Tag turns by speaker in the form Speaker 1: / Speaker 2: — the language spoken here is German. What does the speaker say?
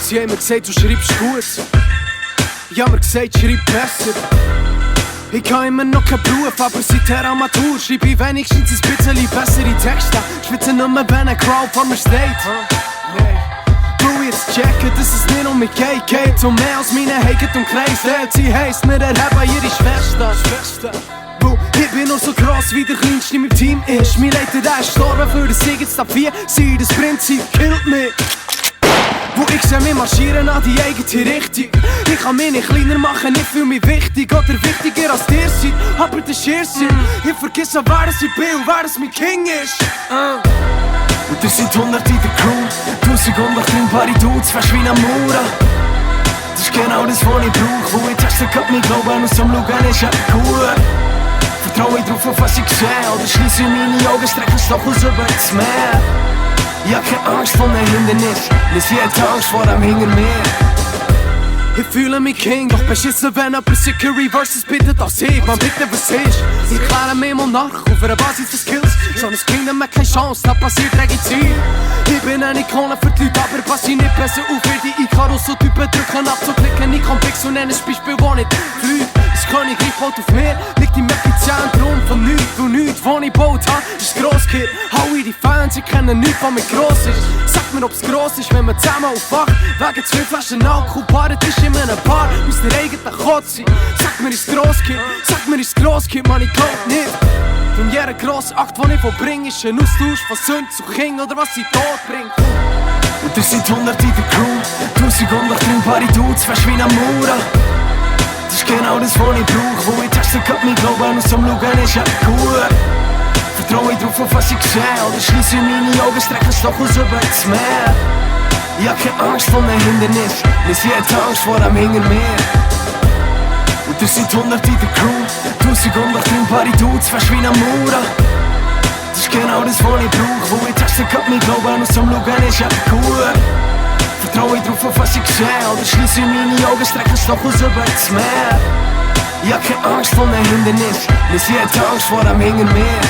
Speaker 1: Sie haben mir gesagt, du schreibst gut. Ich hab mir gesagt, schreib besser. Ich kann immer noch keinen Beruf, aber seit der Amateur schreibe ich wenigstens ein bisschen bessere Texte. Schwitze nur mehr, wenn ein Crowd vor mir steht. Bro, jetzt checken, dass es nicht um mich geht um mehr als meine Heiget und Kreise. Sie heisst, wir erheben ihre Schwester. Bro, ich bin nur so krass, wie der Kleinste in meinem Team ist. Mein Leiter, der ist gestorben für den Sieg, jetzt darf 4 sein. Das Prinzip killt mich. Wo ich seh, wir marschieren an die eigene Richtung. Ich kann mich nicht kleiner machen, ich fühl mich wichtig oder wichtiger als dir seid. Aber das ist Irrsinn. Ich vergesse, wer das ich bin und wer das mein King ist. Und ihr seid 100 in der Crew, 1100 Paare Dudes, fast wie ein Mauer. Das ist genau das, was ich brauch. Wo ich teste, kann mein Glauben aus dem Schauen ist gut. Vertraue ich drauf, auf was ich sehe, oder schliesse meine Augen, strecke es doch aus über das Meer. Ich hab keine Angst vor einem Hindernis, nicht jede Angst vor einem hinter mir. Ich fühle mich King, doch beschissen, wenn jemand sicher Reverses bittet als ich. Man bitte, was ist? Ich kläre mich mal nach, auf einer Basis von Skills. So ein Kingdom hat keine Chance, das passiert Ziel. Ich bin eine Ikone für die Leute, aber pass ich nicht besser auf wie die Icarus-Typen. Drücken abzuklicken, ich komm fix und nenne ein Beispiel, wo nicht fliegt. Das Königreich baut auf mir, liegt im effizienten Raum von nichts. Und nichts, was ich gebaut habe, ist gross, Kid. Hau in die Fans, ich kenne nichts, was mir gross ist. Sag mir, ob's gross ist, wenn man zusammen aufwacht. Wegen 2 Flaschen Alkohol, paart ist in einem Bar aus der eigenen Kotze. Sag mir, ist gross, Kid. Sag mir, ist gross, Kid, man, ich glaub nicht. Und jeder grosse Akt, den ich vollbringe, ist ein Austausch von Sünd zu King oder was sie tot bringt. Und ihr seid 100 in der Crew, 1100 Paare Dudes, fast wie ein Mauer. Das ist genau das, was ich brauch. Wo ich teste, kann mein Glauben aus dem Schauen ist gut. Vertraue ich drauf, auf was ich sehe, oder schliesse meine Augen, strecke es doch aus über das Meer. Ich hab keine Angst vor einem Hindernis, nicht jede Angst vor einem hinter mir. Und ihr seid 100 in der Crew, 1100 Paare Dudes, fast wie ein Mauer. Das ist genau das, was ich brauch. Wo ich teste, kann mein Glauben aus dem Schauen ist gut. Vertraue ich drauf, auf was ich sehe, oder schliesse meine Augen, strecke es doch aus über das Meer. Ich hab keine Angst vor einem Hindernis, nicht jede Angst vor einem hinter mir.